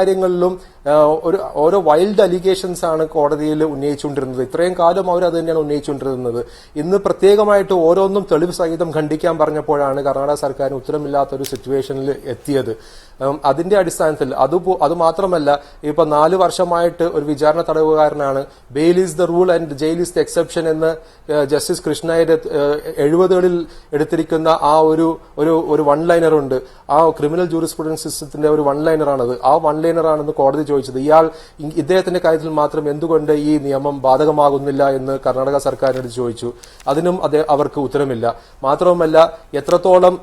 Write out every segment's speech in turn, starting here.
കാര്യങ്ങളിലും ഓരോ wild allegations ആണ് കോടതിയിൽ ഉന്നയിച്ചുകൊണ്ടിരുന്നത്. ഇത്രയും കാലം അവർ അത് തന്നെയാണ് ഉന്നയിച്ചുകൊണ്ടിരുന്നത്. ഇന്ന് പ്രത്യേകമായിട്ട് ഓരോന്നും തെളിവ് സഹിതം ഖണ്ഡിക്കാൻ പറഞ്ഞപ്പോഴാണ് കർണാടക സർക്കാരിന് ഉത്തരമില്ലാത്ത ഒരു സിറ്റുവേഷനിൽ എത്തിയത്. അതിന്റെ അടിസ്ഥാനത്തിൽ അത് മാത്രമല്ല, ഇപ്പൊ 4 വർഷമായിട്ട് ഒരു വിചാരണ തടവുകാരനാണ്. Bail is the rule and jail is the exception എന്ന് ജസ്റ്റിസ് കൃഷ്ണയുടെ 70കളിൽ എടുത്തിരിക്കുന്ന ആ ഒരു വൺ ലൈനർ ഉണ്ട്. ആ ക്രിമിനൽ ജൂറിസ്പ്രുഡൻസ് സിസ്റ്റത്തിന്റെ ഒരു വൺ ലൈനറാണത്. ആ വൺ ലൈനറാണെന്ന് കോടതി ചോദിച്ചത്. ഇദ്ദേഹത്തിന്റെ കാര്യത്തിൽ മാത്രം എന്തുകൊണ്ട് ഈ നിയമം ബാധകമാകുന്നില്ല എന്ന് കർണാടക സർക്കാരിനോട് ചോദിച്ചു. അതിനും അവർക്ക് ഉത്തരമില്ല. മാത്രവുമല്ല, എത്രത്തോളം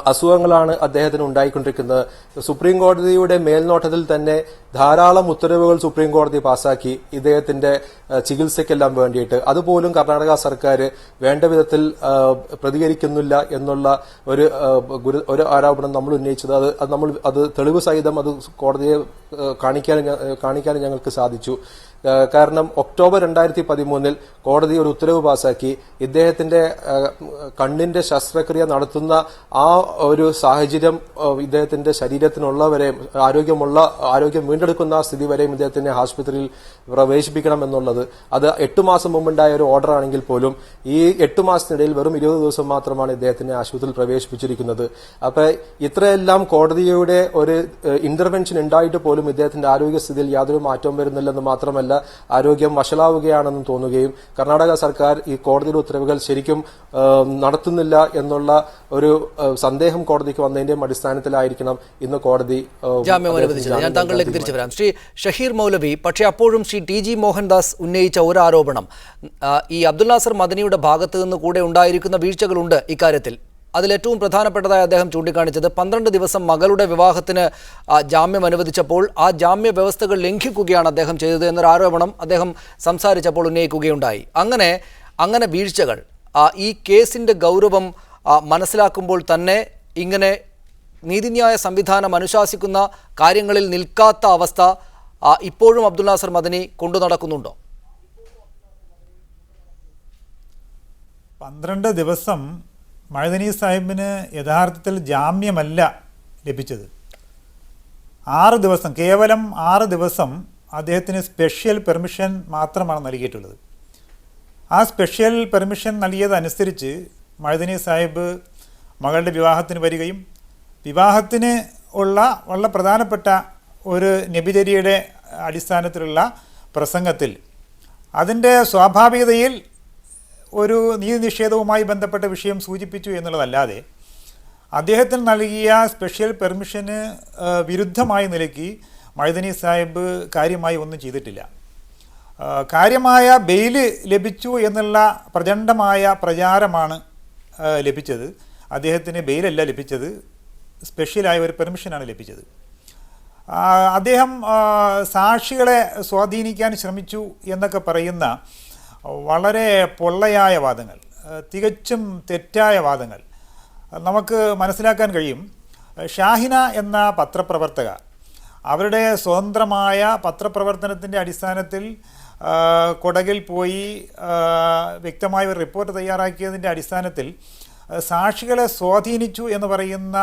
അസുഖങ്ങളാണ് അദ്ദേഹത്തിന് ഉണ്ടായിക്കൊണ്ടിരിക്കുന്നത്. സുപ്രീം കോടതിയുടെ മേൽനോട്ടത്തിൽ തന്നെ ധാരാളം ഉത്തരവുകൾ സുപ്രീം കോടതി പാസാക്കി ഇദ്ദേഹത്തിന്റെ ചികിത്സയ്ക്കെല്ലാം വേണ്ടിയിട്ട്. അതുപോലും കർണാടക സർക്കാർ വേണ്ട വിധത്തിൽ പ്രതികരിക്കുന്നില്ല എന്നുള്ള ഒരു ആരോപണം നമ്മൾ ഉന്നയിച്ചത്. അത് തെളിവ് സഹിതം അത് കോടതിയെ കാണിക്കാൻ ഞങ്ങൾക്ക് സാധിച്ചു. കാരണം ഒക്ടോബർ 2013 കോടതി ഒരു ഉത്തരവ് പാസാക്കി ഇദ്ദേഹത്തിന്റെ കണ്ണിന്റെ ശസ്ത്രക്രിയ നടത്തുന്ന ആ ഒരു സാഹചര്യം ഇദ്ദേഹത്തിന്റെ ശരീരത്തിനുള്ളവരെ ആരോഗ്യം വീണ്ടെടുക്കുന്ന സ്ഥിതി വരെയും ഇദ്ദേഹത്തിനെ ആശുപത്രിയിൽ പ്രവേശിപ്പിക്കണം എന്നുള്ളത് അത് 8 മാസം മുമ്പുണ്ടായ ഒരു ഓർഡർ ആണെങ്കിൽ പോലും ഈ 8 മാസത്തിനിടയിൽ വെറും 20 ദിവസം മാത്രമാണ് ഇദ്ദേഹത്തിനെ ആശുപത്രിയിൽ പ്രവേശിപ്പിച്ചിരിക്കുന്നത്. അപ്പൊ ഇത്രയെല്ലാം കോടതിയുടെ ഒരു ഇന്റർവെൻഷൻ ഉണ്ടായിട്ട് പോലും ഇദ്ദേഹത്തിന്റെ ആരോഗ്യസ്ഥിതിയിൽ യാതൊരു മാറ്റവും വരുന്നില്ലെന്ന് മാത്രമല്ല, ആരോഗ്യം വഷളാവുകയാണെന്നും തോന്നുകയും കർണാടക സർക്കാർ ഈ കോടതിയുടെ ഉത്തരവുകൾ ശരിക്കും നടത്തുന്നില്ല എന്നുള്ള ഒരു സന്ദേഹം കോടതിക്ക് വന്നതിന്റെ അടിസ്ഥാനത്തിലായിരിക്കണം ഇന്ന് കോടതി ജാമ്യം അനുവദിച്ചത്. ഞാൻ താങ്കളിലേക്ക് തിരിച്ചു വരാം. ശ്രീ ഷഹീർ മൗലവി, പക്ഷേ അപ്പോഴും ശ്രീ ടി.ജി. മോഹൻദാസ് ഉന്നയിച്ച ഒരു ആരോപണം, ഈ അബ്ദുൽ നാസർ മദനിയുടെ ഭാഗത്ത് നിന്ന് കൂടെ ഉണ്ടായിരിക്കുന്ന വീഴ്ചകളുണ്ട് ഇക്കാര്യത്തിൽ. അതിലേറ്റവും പ്രധാനപ്പെട്ടതായി അദ്ദേഹം ചൂണ്ടിക്കാണിച്ചത് 12 ദിവസം മകളുടെ വിവാഹത്തിന് ജാമ്യം അനുവദിച്ചപ്പോൾ ആ ജാമ്യ വ്യവസ്ഥകൾ ലംഘിക്കുകയാണ് അദ്ദേഹം ചെയ്തത് എന്നൊരു ആരോപണം അദ്ദേഹം സംസാരിച്ചപ്പോൾ ഉന്നയിക്കുകയുണ്ടായി. അങ്ങനെ വീഴ്ചകൾ ഈ കേസിൻ്റെ ഗൗരവം മനസ്സിലാക്കുമ്പോൾ തന്നെ ഇങ്ങനെ നീതിന്യായ സംവിധാനം അനുശാസിക്കുന്ന കാര്യങ്ങളിൽ നിൽക്കാത്ത അവസ്ഥ ഇപ്പോഴും അബ്ദുൽ നാസർ മദനി കൊണ്ടു നടക്കുന്നുണ്ടോ? 12 ദിവസം മഅ്ദനി സാഹിബിന് യഥാർത്ഥത്തിൽ ജാമ്യമല്ല ലഭിച്ചത്. 6 ദിവസം, കേവലം 6 ദിവസം അദ്ദേഹത്തിന് സ്പെഷ്യൽ പെർമിഷൻ മാത്രമാണ് നൽകിയിട്ടുള്ളത്. ആ സ്പെഷ്യൽ പെർമിഷൻ നൽകിയതനുസരിച്ച് മഅ്ദനി സാഹിബ് മകളുടെ വിവാഹത്തിന് വരികയും വിവാഹത്തിന് വളരെ പ്രധാനപ്പെട്ട ഒരു നബിചര്യയുടെ അടിസ്ഥാനത്തിലുള്ള പ്രസംഗത്തിൽ അതിൻ്റെ സ്വാഭാവികതയിൽ ഒരു നീതി നിഷേധവുമായി ബന്ധപ്പെട്ട വിഷയം സൂചിപ്പിച്ചു എന്നുള്ളതല്ലാതെ അദ്ദേഹത്തിന് നൽകിയ സ്പെഷ്യൽ പെർമിഷന് വിരുദ്ധമായ നിലയ്ക്ക് മഅ്ദനി സാഹിബ് കാര്യമായി ഒന്നും ചെയ്തിട്ടില്ല. കാര്യമായ ബെയില് ലഭിച്ചു എന്നുള്ള പ്രചണ്ഡമായ പ്രചാരമാണ് ലഭിച്ചത്. അദ്ദേഹത്തിന് ബെയിലല്ല ലഭിച്ചത്, സ്പെഷ്യലായ ഒരു പെർമിഷനാണ് ലഭിച്ചത്. അദ്ദേഹം സാക്ഷികളെ സ്വാധീനിക്കാൻ ശ്രമിച്ചു എന്നൊക്കെ പറയുന്ന വളരെ പൊള്ളയായ വാദങ്ങൾ, തികച്ചും തെറ്റായ വാദങ്ങൾ നമുക്ക് മനസ്സിലാക്കാൻ കഴിയും. ഷാഹിന എന്ന പത്രപ്രവർത്തക അവരുടെ സ്വതന്ത്രമായ പത്രപ്രവർത്തനത്തിൻ്റെ അടിസ്ഥാനത്തിൽ കൊടകിൽ പോയി വ്യക്തമായ ഒരു റിപ്പോർട്ട് തയ്യാറാക്കിയതിൻ്റെ അടിസ്ഥാനത്തിൽ സാക്ഷികളെ സ്വാധീനിച്ചു എന്ന് പറയുന്ന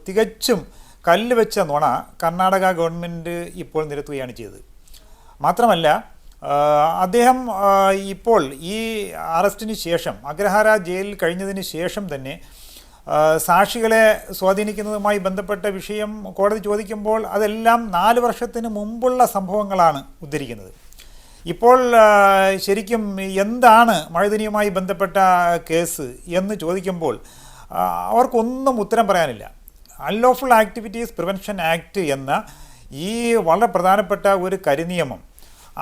തികച്ചും കല്ല് വെച്ച നുണ കർണാടക ഗവൺമെൻറ് ഇപ്പോൾ നിരത്തുകയാണ് ചെയ്തത്. മാത്രമല്ല, അദ്ദേഹം ഇപ്പോൾ ഈ അറസ്റ്റിന് ശേഷം അഗ്രഹാര ജയിലിൽ കഴിഞ്ഞതിന് ശേഷം തന്നെ സാക്ഷികളെ സ്വാധീനിക്കുന്നതുമായി ബന്ധപ്പെട്ട വിഷയം കോടതി ചോദിക്കുമ്പോൾ അതെല്ലാം 4 വർഷത്തിന് മുമ്പുള്ള സംഭവങ്ങളാണ് ഉദ്ധരിക്കുന്നത്. ഇപ്പോൾ ശരിക്കും എന്താണ് മഅ്ദനിയുമായി ബന്ധപ്പെട്ട കേസ് എന്ന് ചോദിക്കുമ്പോൾ അവർക്കൊന്നും ഉത്തരം പറയാനില്ല. അൺലോഫുൾ ആക്ടിവിറ്റീസ് പ്രിവെൻഷൻ ആക്ട് എന്ന ഈ വളരെ പ്രധാനപ്പെട്ട ഒരു കരിനിയമം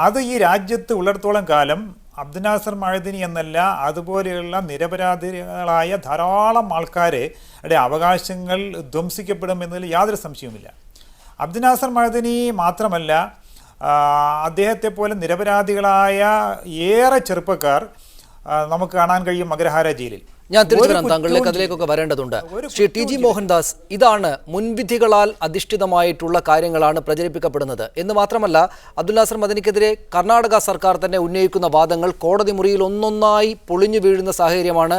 അത് ഈ രാജ്യത്ത് ഉള്ളിടത്തോളം കാലം അബ്ദുൽ നാസർ മഅ്ദനി എന്നല്ല, അതുപോലെയുള്ള നിരപരാധികളായ ധാരാളം ആൾക്കാരുടെ അവകാശങ്ങൾ ധ്വംസിക്കപ്പെടുമെന്നതിൽ യാതൊരു സംശയവുമില്ല. അബ്ദുൽ നാസർ മഅ്ദനി മാത്രമല്ല, അദ്ദേഹത്തെ പോലെ നിരപരാധികളായ ഏറെ ചെറുപ്പക്കാർ നമുക്ക് കാണാൻ കഴിയും അഗ്രഹാര ജയിലിൽ. ഞാൻ തിരിച്ചു വരാം, താങ്കളിലേക്ക് അതിലേക്കൊക്കെ വരേണ്ടതുണ്ട്. ശ്രീ ടി.ജി. മോഹൻദാസ്, ഇതാണ് മുൻവിധികളാൽ അധിഷ്ഠിതമായിട്ടുള്ള കാര്യങ്ങളാണ് പ്രചരിപ്പിക്കപ്പെടുന്നത് എന്ന് മാത്രമല്ല, അബ്ദുൽ നാസർ മദനിക്കെതിരെ കർണാടക സർക്കാർ തന്നെ ഉന്നയിക്കുന്ന വാദങ്ങൾ കോടതി മുറിയിൽ ഒന്നൊന്നായി പൊളിഞ്ഞു വീഴുന്ന സാഹചര്യമാണ്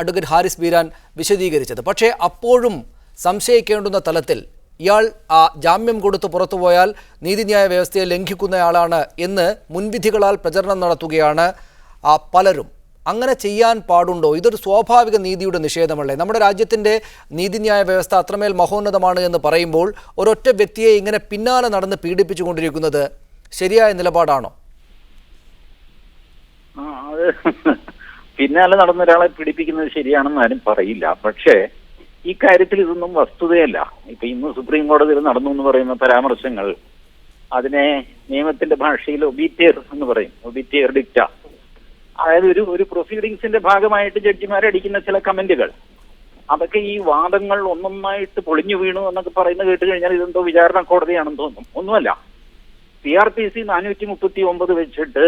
അഡ്വക്കേറ്റ് ഹാരിസ് ബീരാൻ വിശദീകരിച്ചത്. പക്ഷേ അപ്പോഴും സംശയിക്കേണ്ടുന്ന തലത്തിൽ ഇയാൾ ജാമ്യം കൊടുത്ത് പുറത്തുപോയാൽ നീതിന്യായ വ്യവസ്ഥയെ ലംഘിക്കുന്നയാളാണ് എന്ന് മുൻവിധികളാൽ പ്രചരണം നടത്തുകയാണ് പലരും. അങ്ങനെ ചെയ്യാൻ പാടുണ്ടോ? ഇതൊരു സ്വാഭാവിക നീതിയുടെ നിഷേധമല്ലേ? നമ്മുടെ രാജ്യത്തിൻ്റെ നീതിന്യായ വ്യവസ്ഥ അത്രമേൽ മഹോന്നതമാണ് എന്ന് പറയുമ്പോൾ ഒരൊറ്റ വ്യക്തിയെ ഇങ്ങനെ പിന്നാലെ നടന്ന് പീഡിപ്പിച്ചുകൊണ്ടിരിക്കുന്നത് ശരിയായ നിലപാടാണോ? അത് പിന്നാലെ നടന്ന ഒരാളെ പീഡിപ്പിക്കുന്നത് ശരിയാണെന്ന് ആരും പറയില്ല. പക്ഷേ ഈ കാര്യത്തിൽ ഇതൊന്നും വസ്തുതയല്ല. ഇപ്പൊ ഇന്ന് സുപ്രീം കോടതിയിൽ നടന്നു എന്ന് പറയുന്ന പരാമർശങ്ങൾ, അതിനെ നിയമത്തിന്റെ ഭാഷയിൽ ഒബീറ്റിയർ എന്ന് പറയും, ഒബീറ്റിയർ ഡിക്റ്റ. അതായത് ഒരു പ്രൊസീഡിങ്സിന്റെ ഭാഗമായിട്ട് ജഡ്ജിമാരടിക്കുന്ന ചില കമന്റുകൾ, അതൊക്കെ ഈ വാദങ്ങൾ ഒന്നൊന്നായിട്ട് പൊളിഞ്ഞു വീണു എന്നൊക്കെ പറയുന്നത് കേട്ട് കഴിഞ്ഞാൽ ഇതെന്തോ വിചാരണ കോടതിയാണെന്ന് തോന്നും. ഒന്നുമല്ല. CRPC 439 വെച്ചിട്ട്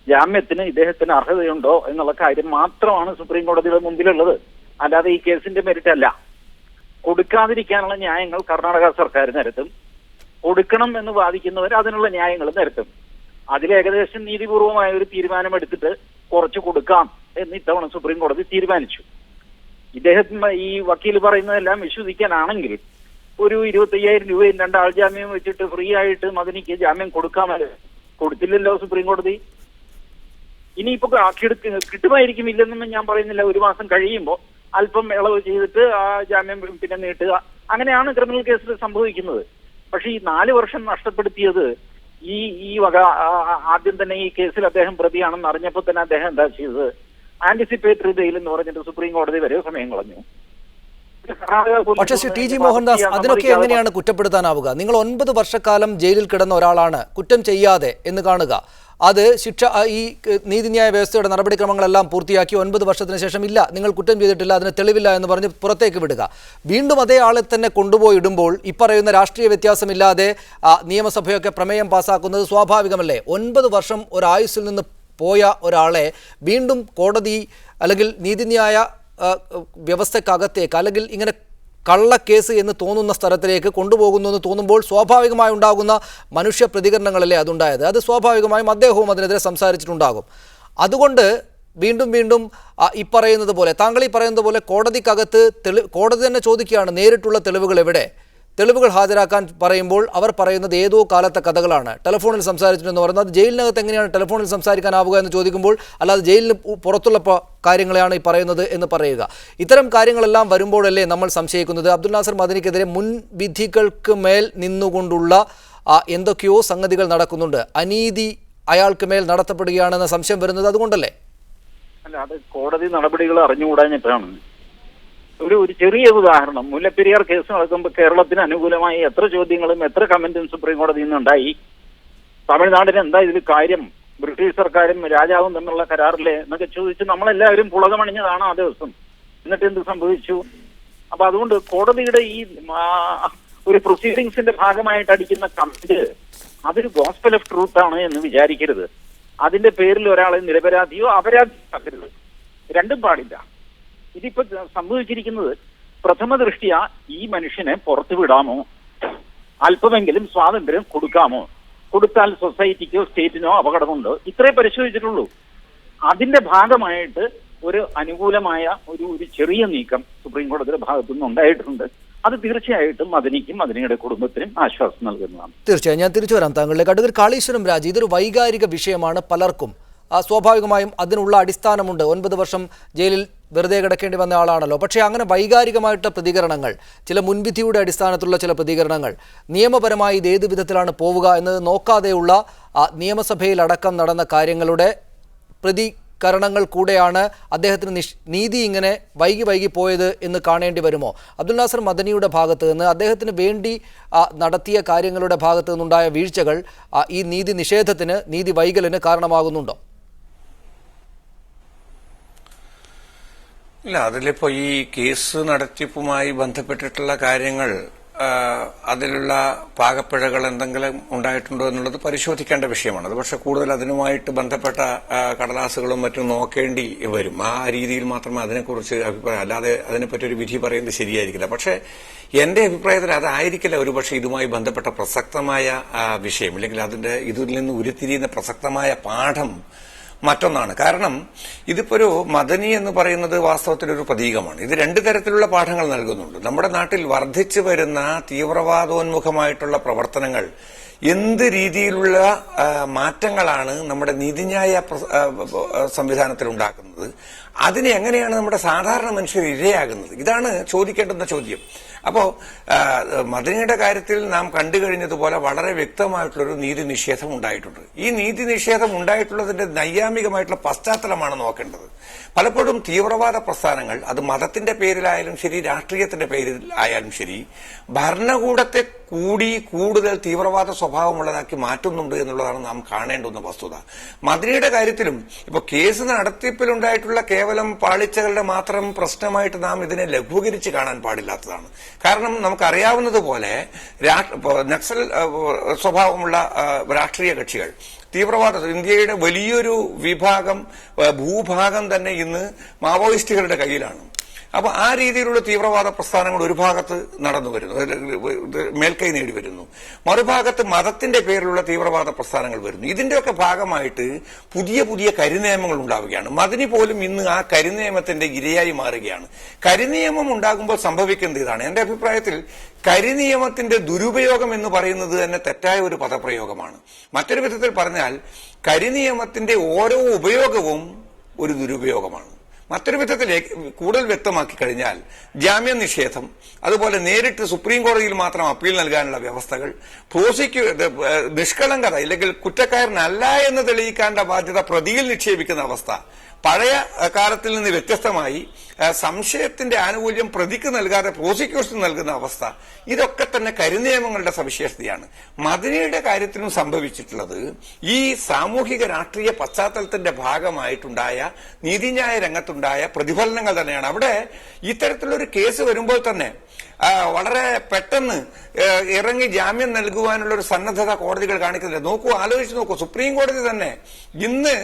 ജാമ്യത്തിന് ഇദ്ദേഹത്തിന് അർഹതയുണ്ടോ എന്നുള്ള കാര്യം മാത്രമാണ് സുപ്രീം കോടതിയുടെ മുമ്പിലുള്ളത്. അല്ലാതെ ഈ കേസിന്റെ മെരിറ്റ് അല്ല. കൊടുക്കാതിരിക്കാനുള്ള ന്യായങ്ങൾ കർണാടക സർക്കാർ നിരത്തും, കൊടുക്കണം എന്ന് വാദിക്കുന്നവർ അതിനുള്ള ന്യായങ്ങൾ നിരത്തും. അതിലേകദേശം നീതിപൂർവമായ ഒരു തീരുമാനമെടുത്തിട്ട് കുറച്ച് കൊടുക്കാം എന്ന് ഇത്തവണ സുപ്രീം കോടതി തീരുമാനിച്ചു. ഇദ്ദേഹത്തിന് ഈ വക്കീൽ പറയുന്നതെല്ലാം വിശ്വസിക്കാനാണെങ്കിൽ ഒരു 25,000 രൂപയും 2 ആൾ ജാമ്യം വെച്ചിട്ട് ഫ്രീ ആയിട്ട് മദനിക്ക് ജാമ്യം കൊടുക്കാമല്ലോ. കൊടുത്തില്ലല്ലോ സുപ്രീം കോടതി. ഇനിയിപ്പോ കിട്ടുമായിരിക്കും, ഇല്ലെന്നൊന്നും ഞാൻ പറയുന്നില്ല. 1 മാസം കഴിയുമ്പോൾ അല്പം ഇളവ് ചെയ്തിട്ട് ആ ജാമ്യം പിന്നെ നീട്ടുക, അങ്ങനെയാണ് ക്രിമിനൽ കേസിൽ സംഭവിക്കുന്നത്. പക്ഷെ ഈ 4 വർഷം നഷ്ടപ്പെടുത്തിയത് ഈ വക ആദ്യം തന്നെ ഈ കേസിൽ അദ്ദേഹം പ്രതിയാണെന്ന് അറിഞ്ഞപ്പോൾ തന്നെ അദ്ദേഹം എന്താ ചെയ്തത്? ആന്റിസിപ്പേറ്ററി ബെയിൽ എന്ന് പറഞ്ഞിട്ട് സുപ്രീം കോടതി വരെ സമയം കളഞ്ഞു. പക്ഷേ ശ്രീ ടി ജി മോഹൻദാസ്, അതിനൊക്കെ എങ്ങനെയാണ് കുറ്റപ്പെടുത്താനാവുക? നിങ്ങൾ 9 വർഷക്കാലം ജയിലിൽ കിടന്ന ഒരാളാണ് കുറ്റം ചെയ്യാതെ എന്ന് കാണുക. അത് ശിക്ഷ, ഈ നീതിന്യായ വ്യവസ്ഥയുടെ നടപടിക്രമങ്ങളെല്ലാം പൂർത്തിയാക്കി 9 വർഷത്തിന് ശേഷം ഇല്ല, നിങ്ങൾ കുറ്റം ചെയ്തിട്ടില്ല, അതിന് തെളിവില്ല എന്ന് പറഞ്ഞ് പുറത്തേക്ക് വിടുക. വീണ്ടും അതേ ആളെ തന്നെ കൊണ്ടുപോയി ഇടുമ്പോൾ ഈ പറയുന്ന രാഷ്ട്രീയ വ്യത്യാസമില്ലാതെ നിയമസഭയൊക്കെ പ്രമേയം പാസ്സാക്കുന്നത് സ്വാഭാവികമല്ലേ? 9 വർഷം ഒരായുസ്സിൽ നിന്ന് പോയ ഒരാളെ വീണ്ടും കോടതി അല്ലെങ്കിൽ നീതിന്യായ വ്യവസ്ഥക്കകത്തേക്ക് അല്ലെങ്കിൽ ഇങ്ങനെ കള്ളക്കേസ് എന്ന് തോന്നുന്ന സ്ഥലത്തിലേക്ക് കൊണ്ടുപോകുന്നു എന്ന് തോന്നുമ്പോൾ സ്വാഭാവികമായി ഉണ്ടാകുന്ന മനുഷ്യ പ്രതികരണങ്ങളല്ലേ അതുണ്ടായത്. അത് സ്വാഭാവികമായും അദ്ദേഹവും അതിനെതിരെ സംസാരിച്ചിട്ടുണ്ടാകും. അതുകൊണ്ട് വീണ്ടും വീണ്ടും ഈ പറയുന്നത് പോലെ, താങ്കൾ ഈ പറയുന്നത് പോലെ കോടതിക്കകത്ത് കോടതി തന്നെ ചോദിക്കുകയാണ് നേരിട്ടുള്ള തെളിവുകൾ എവിടെ? തെളിവുകൾ ഹാജരാക്കാൻ പറയുമ്പോൾ അവർ പറയുന്നത് ഏതോ കാലത്തെ കഥകളാണ്. ടെലിഫോണിൽ സംസാരിച്ചിട്ടെന്ന് പറയുന്നത്, അത് ജയിലിനകത്ത് എങ്ങനെയാണ് ടെലിഫോണിൽ സംസാരിക്കാനാവുക എന്ന് ചോദിക്കുമ്പോൾ അല്ലാതെ ജയിലിന് പുറത്തുള്ള കാര്യങ്ങളെയാണ് ഈ പറയുന്നത് എന്ന് പറയുക. ഇത്തരം കാര്യങ്ങളെല്ലാം വരുമ്പോഴല്ലേ നമ്മൾ സംശയിക്കുന്നത് അബ്ദുൽ നാസർ മദനിക്കെതിരെ മുൻവിധികൾക്ക് മേൽ നിന്നുകൊണ്ടുള്ള എന്തൊക്കെയോ സംഗതികൾ നടക്കുന്നുണ്ട്, അനീതി അയാൾക്ക് മേൽ നടത്തപ്പെടുകയാണെന്ന സംശയം വരുന്നത് അതുകൊണ്ടല്ലേ? അല്ല, അത് കോടതി നടപടികൾ അറിഞ്ഞുകൂടാഞ്ഞിട്ടാണ്. ഒരു ചെറിയ ഉദാഹരണം, മുല്ലപ്പെരിയാർ കേസ് നടക്കുമ്പോൾ കേരളത്തിന് അനുകൂലമായി എത്ര ചോദ്യങ്ങളും എത്ര കമന്റും സുപ്രീം കോടതിയിൽ നിന്നുണ്ടായി. തമിഴ്നാടിന് എന്താ ഇതിൽ കാര്യം, ബ്രിട്ടീഷ് സർക്കാരും രാജാവും തമ്മിലുള്ള കരാറിലെ എന്നൊക്കെ ചോദിച്ച് നമ്മളെല്ലാവരും പുളകമണിഞ്ഞതാണ് ആ ദിവസം. എന്നിട്ട് എന്ത് സംഭവിച്ചു? അപ്പൊ അതുകൊണ്ട് കോടതിയുടെ ഈ ഒരു പ്രൊസീഡിങ്സിന്റെ ഭാഗമായിട്ട് അടിക്കുന്ന കമന്റ് അതൊരു ഗോസ്പൽ ഓഫ് ട്രൂത്ത് ആണ് എന്ന് വിചാരിക്കരുത്. അതിന്റെ പേരിൽ ഒരാളെ നിരപരാധിയോ അപരാധിയാക്കരുത്. രണ്ടും പാടില്ല. ഇതിപ്പോ സംഭവിച്ചിരിക്കുന്നത് പ്രഥമ ദൃഷ്ടിയ ഈ മനുഷ്യനെ പുറത്തു വിടാമോ, അല്പമെങ്കിലും സ്വാതന്ത്ര്യം കൊടുക്കാമോ, കൊടുത്താൽ സൊസൈറ്റിക്കോ സ്റ്റേറ്റിനോ അപകടമുണ്ടോ, ഇത്രേ പരിശോധിച്ചിട്ടുള്ളൂ. അതിന്റെ ഭാഗമായിട്ട് ഒരു അനുകൂലമായ ഒരു ചെറിയ നീക്കം സുപ്രീം കോടതിയുടെ ഭാഗത്തുനിന്ന് ഉണ്ടായിട്ടുണ്ട്. അത് തീർച്ചയായിട്ടും മദനിക്കും മദനിയുടെ കുടുംബത്തിനും ആശ്വാസം നൽകുന്നതാണ്. തീർച്ചയായും ഞാൻ തിരിച്ചു വരാം താങ്കളിലേക്ക്. അഡ്വക്കേറ്റ് കാളീശ്വരം രാജ്, ഇതൊരു വൈകാരിക വിഷയമാണ് പലർക്കും. സ്വാഭാവികമായും അതിനുള്ള അടിസ്ഥാനമുണ്ട്. 9 വർഷം ജയിലിൽ വെറുതെ കിടക്കേണ്ടി വന്ന ആളാണല്ലോ. പക്ഷേ അങ്ങനെ വൈകാരികമായിട്ടുള്ള പ്രതികരണങ്ങൾ, ചില മുൻവിധിയുടെ അടിസ്ഥാനത്തിലുള്ള ചില പ്രതികരണങ്ങൾ, നിയമപരമായി ഇത് ഏത് വിധത്തിലാണ് പോവുക എന്നത് നോക്കാതെയുള്ള നിയമസഭയിലടക്കം നടന്ന കാര്യങ്ങളുടെ പ്രതികരണങ്ങൾ കൂടെയാണ് അദ്ദേഹത്തിന് നീതി ഇങ്ങനെ വൈകി പോയത് എന്ന് കാണേണ്ടി വരുമോ? അബ്ദുൽ നാസർ മദനിയുടെ ഭാഗത്ത് നിന്ന് അദ്ദേഹത്തിന് വേണ്ടി നടത്തിയ കാര്യങ്ങളുടെ ഭാഗത്തു നിന്നുണ്ടായ വീഴ്ചകൾ ഈ നീതി നിഷേധത്തിന്, നീതി വൈകലിന് കാരണമാകുന്നുണ്ടോ? ഇല്ല, അതിലിപ്പോ ഈ കേസ് നടത്തിപ്പുമായി ബന്ധപ്പെട്ടിട്ടുള്ള കാര്യങ്ങൾ, അതിലുള്ള പാകപ്പിഴകൾ എന്തെങ്കിലും ഉണ്ടായിട്ടുണ്ടോ എന്നുള്ളത് പരിശോധിക്കേണ്ട വിഷയമാണ്. അത് പക്ഷെ കൂടുതൽ അതിനുമായിട്ട് ബന്ധപ്പെട്ട കടലാസുകളും മറ്റും നോക്കേണ്ടി വരും. ആ രീതിയിൽ മാത്രമേ അതിനെക്കുറിച്ച് അഭിപ്രായം, അല്ലാതെ അതിനെപ്പറ്റി ഒരു വിധി പറയുന്നത് ശരിയായിരിക്കില്ല. പക്ഷെ എന്റെ അഭിപ്രായത്തിൽ അതായിരിക്കില്ല ഒരുപക്ഷെ ഇതുമായി ബന്ധപ്പെട്ട പ്രസക്തമായ വിഷയം, അല്ലെങ്കിൽ ഇതിൽ നിന്ന് ഉരുത്തിരിയുന്ന പ്രസക്തമായ പാഠം മറ്റൊന്നാണ്. കാരണം ഇതിപ്പോ ഒരു മദനി എന്ന് പറയുന്നത് വാസ്തവത്തിൽ ഒരു പ്രതീകമാണ്. ഇത് രണ്ട് തരത്തിലുള്ള പാഠങ്ങൾ നൽകുന്നുണ്ട്. നമ്മുടെ നാട്ടിൽ വർദ്ധിച്ചു വരുന്ന തീവ്രവാദോന്മുഖമായിട്ടുള്ള പ്രവർത്തനങ്ങൾ എന്ത് രീതിയിലുള്ള മാറ്റങ്ങളാണ് നമ്മുടെ നീതിന്യായ സംവിധാനത്തിൽ ഉണ്ടാക്കുന്നത്, അതിനെ എങ്ങനെയാണ് നമ്മുടെ സാധാരണ മനുഷ്യർ ഇരയാകുന്നത്, ഇതാണ് ചോദിക്കേണ്ടുന്ന ചോദ്യം. അപ്പോ മദനിയുടെ കാര്യത്തിൽ നാം കണ്ടു കഴിഞ്ഞതുപോലെ വളരെ വ്യക്തമായിട്ടുള്ളൊരു നീതി നിഷേധം ഉണ്ടായിട്ടുണ്ട്. ഈ നീതി നിഷേധം ഉണ്ടായിട്ടുള്ളതിന്റെ നൈയാമികമായിട്ടുള്ള പശ്ചാത്തലമാണ് നോക്കേണ്ടത്. പലപ്പോഴും തീവ്രവാദ പ്രസ്ഥാനങ്ങൾ അത് മതത്തിന്റെ പേരിലായാലും ശരി, രാഷ്ട്രീയത്തിന്റെ പേരിൽ ആയാലും ശരി, ഭരണകൂടത്തെ കൂടുതൽ തീവ്രവാദ സ്വഭാവമുള്ളതാക്കി മാറ്റുന്നുണ്ട് എന്നുള്ളതാണ് നാം കാണേണ്ടുന്ന വസ്തുത. മദനിയുടെ കാര്യത്തിലും ഇപ്പൊ കേസ് നടത്തിപ്പിലുണ്ടായിട്ടുള്ള കേവലം പാളിച്ചകളുടെ മാത്രം പ്രശ്നമായിട്ട് നാം ഇതിനെ ലഘൂകരിച്ച് കാണാൻ പാടില്ലാത്തതാണ്. കാരണം നമുക്കറിയാവുന്നതുപോലെ നക്സൽ സ്വഭാവമുള്ള രാഷ്ട്രീയ കക്ഷികൾ, തീവ്രവാദ ഇന്ത്യയുടെ വലിയൊരു ഭൂഭാഗം തന്നെ ഇന്ന് മാവോയിസ്റ്റുകളുടെ കയ്യിലാണ്. അപ്പൊ ആ രീതിയിലുള്ള തീവ്രവാദ പ്രസ്ഥാനങ്ങൾ ഒരു ഭാഗത്ത് നടന്നു വരുന്നു, മേൽക്കൈ നേടി വരുന്നു, മറുഭാഗത്ത് മതത്തിന്റെ പേരിലുള്ള തീവ്രവാദ പ്രസ്ഥാനങ്ങൾ വരുന്നു. ഇതിന്റെയൊക്കെ ഭാഗമായിട്ട് പുതിയ പുതിയ കരിനിയമങ്ങൾ ഉണ്ടാവുകയാണ്. മദനി പോലും ഇന്ന് ആ കരിനിയമത്തിന്റെ ഇരയായി മാറുകയാണ്. കരിനിയമം ഉണ്ടാകുമ്പോൾ സംഭവിക്കുന്നത് ഇതാണ്. എന്റെ അഭിപ്രായത്തിൽ കരിനിയമത്തിന്റെ ദുരുപയോഗം എന്ന് പറയുന്നത് തന്നെ തെറ്റായ ഒരു പദപ്രയോഗമാണ്. മറ്റൊരു വിധത്തിൽ പറഞ്ഞാൽ കരിനിയമത്തിന്റെ ഓരോ ഉപയോഗവും ഒരു ദുരുപയോഗമാണ്. മറ്റൊരു വിധത്തിലേക്ക് കൂടുതൽ വ്യക്തമാക്കി കഴിഞ്ഞാൽ ജാമ്യ നിഷേധം, അതുപോലെ നേരിട്ട് സുപ്രീം കോടതിയിൽ മാത്രം അപ്പീൽ നൽകാനുള്ള വ്യവസ്ഥകൾ, നിഷ്കളങ്കത ഇല്ലെങ്കിൽ കുറ്റക്കാരനല്ല എന്ന് തെളിയിക്കേണ്ട ബാധ്യത പ്രതിയിൽ നിക്ഷേപിക്കുന്ന അവസ്ഥ, പഴയ കാലത്തിൽ നിന്ന് വ്യത്യസ്തമായി സംശയത്തിന്റെ ആനുകൂല്യം പ്രതിക്ക് നൽകാതെ പ്രോസിക്യൂഷൻ നൽകുന്ന അവസ്ഥ, ഇതൊക്കെ തന്നെ കരിനിയമങ്ങളുടെ സവിശേഷതയാണ്. മദനിയുടെ കാര്യത്തിലും സംഭവിച്ചിട്ടുള്ളത് ഈ സാമൂഹിക രാഷ്ട്രീയ പശ്ചാത്തലത്തിന്റെ ഭാഗമായിട്ടുണ്ടായ നീതിന്യായ രംഗത്തുണ്ടായ പ്രതിഫലനങ്ങൾ തന്നെയാണ്. അവിടെ ഇത്തരത്തിലൊരു കേസ് വരുമ്പോൾ തന്നെ വളരെ പെട്ടെന്ന് ഇറങ്ങി ജാമ്യം നൽകുവാനുള്ള ഒരു സന്നദ്ധത കോടതികൾ കാണിക്കുന്നില്ല. ആലോചിച്ച് നോക്കൂ, സുപ്രീം കോടതി തന്നെ ഇന്ന്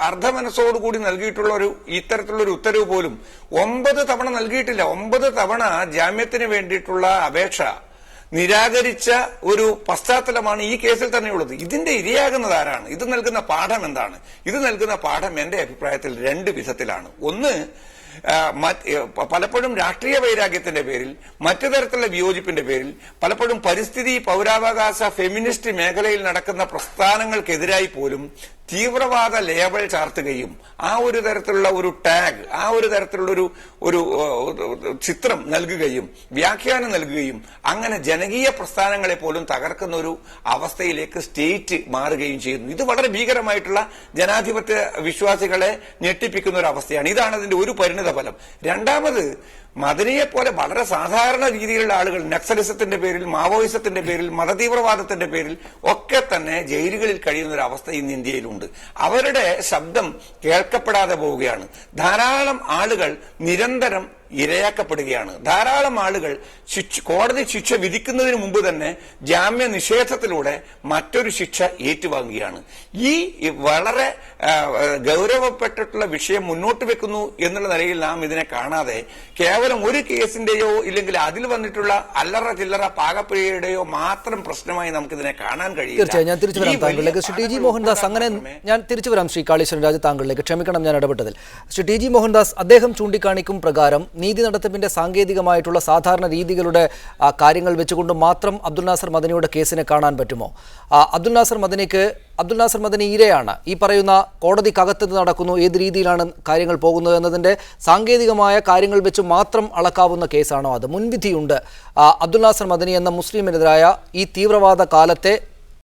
അർദ്ധമനസ്സോടുകൂടി നൽകിയിട്ടുള്ള ഇത്തരത്തിലുള്ള ഒരു ഉത്തരവ് പോലും 9 തവണ നൽകിയിട്ടില്ല. 9 തവണ ജാമ്യത്തിന് വേണ്ടിയിട്ടുള്ള അപേക്ഷ നിരാകരിച്ച ഒരു പശ്ചാത്തലമാണ് ഈ കേസിൽ തന്നെയുള്ളത്. ഇതിന്റെ ഇരയാകുന്നത് ആരാണ്? ഇത് നൽകുന്ന പാഠം എന്താണ്? ഇത് നൽകുന്ന പാഠം എന്റെ അഭിപ്രായത്തിൽ 2 വിധത്തിലാണ്. ഒന്ന്, പലപ്പോഴും രാഷ്ട്രീയ വൈരാഗ്യത്തിന്റെ പേരിൽ, മറ്റു തരത്തിലുള്ള വിയോജിപ്പിന്റെ പേരിൽ, പലപ്പോഴും പരിസ്ഥിതി, പൗരാവകാശ, ഫെമിനിസ്റ്റ് മേഖലയിൽ നടക്കുന്ന പ്രസ്ഥാനങ്ങൾക്കെതിരായി പോലും തീവ്രവാദ ലേബൽ ചാർത്തുകയും ആ ഒരു തരത്തിലുള്ള ഒരു ടാഗ്, ആ ഒരു തരത്തിലുള്ള ഒരു ചിത്രം നൽകുകയും വ്യാഖ്യാനം നൽകുകയും അങ്ങനെ ജനകീയ പ്രസ്ഥാനങ്ങളെ പോലും തകർക്കുന്ന ഒരു അവസ്ഥയിലേക്ക് സ്റ്റേറ്റ് മാറുകയും ചെയ്യുന്നു. ഇത് വളരെ ഭീകരമായിട്ടുള്ള ജനാധിപത്യ വിശ്വാസികളെ ഞെട്ടിപ്പിക്കുന്ന ഒരു അവസ്ഥയാണ്. ഇതാണ് അതിന്റെ ഒരു പരിണിത ഫലം. രണ്ടാമത്, മദനിയെ പോലെ വളരെ സാധാരണ രീതിയിലുള്ള ആളുകൾ നക്സലിസത്തിന്റെ പേരിൽ, മാവോയിസത്തിന്റെ പേരിൽ, മതതീവ്രവാദത്തിന്റെ പേരിൽ ഒക്കെ തന്നെ ജയിലുകളിൽ കഴിയുന്ന ഒരു അവസ്ഥ ഇന്ന് ഇന്ത്യയിലുണ്ട്. അവരുടെ ശബ്ദം കേൾക്കപ്പെടാതെ പോവുകയാണ്. ധാരാളം ആളുകൾ നിരന്തരം ഇരയാക്കപ്പെടുകയാണ്. ധാരാളം ആളുകൾ കോടതി ശിക്ഷ വിധിക്കുന്നതിന് മുമ്പ് തന്നെ ജാമ്യ നിഷേധത്തിലൂടെ മറ്റൊരു ശിക്ഷ ഏറ്റുവാങ്ങുകയാണ്. ഈ വളരെ ഗൗരവപ്പെട്ടിട്ടുള്ള വിഷയം മുന്നോട്ട് വെക്കുന്നു എന്നുള്ള നിലയിൽ നാം ഇതിനെ കാണാതെ കേവലം ഒരു കേസിന്റെയോ ഇല്ലെങ്കിൽ അതിൽ വന്നിട്ടുള്ള അല്ലറ ചില്ലറ പാകപ്പിഴയുടെയോ മാത്രം പ്രശ്നമായി നമുക്കിതിനെ കാണാൻ കഴിയും. തീർച്ചയായും ഞാൻ തിരിച്ചു വരാം താങ്കളിലേക്ക്. ശ്രീ ടി ജി മോഹൻദാസ്, അങ്ങനെ ഞാൻ തിരിച്ചു വരാം ശ്രീ കാളീശ്വരൻ രാജ് താങ്കളിലേക്ക്. ക്ഷമിക്കണം ഞാൻ ഇടപെട്ടതിൽ. ശ്രീ ടി ജി മോഹൻദാസ്, അദ്ദേഹം ചൂണ്ടിക്കാണിക്കും പ്രകാരം നീതി നടത്തിപ്പിന്റെ സാങ്കേതികമായിട്ടുള്ള സാധാരണ രീതികളുടെ കാര്യങ്ങൾ വെച്ചുകൊണ്ട് മാത്രം അബ്ദുൽ നാസർ മദനിയുടെ കേസിനെ കാണാൻ പറ്റുമോ? അബ്ദുൽ നാസർ മദനി ഇരയാണ്. ഈ പറയുന്ന കോടതിക്കകത്ത് നടക്കുന്നു, ഏത് രീതിയിലാണ് കാര്യങ്ങൾ പോകുന്നത് എന്നതിൻ്റെ സാങ്കേതികമായ കാര്യങ്ങൾ വെച്ച് മാത്രം അളക്കാവുന്ന കേസാണോ അത്? മുൻവിധിയുണ്ട്. അബ്ദുൽ നാസർ മദനി എന്ന മുസ്ലിമിനെതിരായ ഈ തീവ്രവാദ കാലത്തെ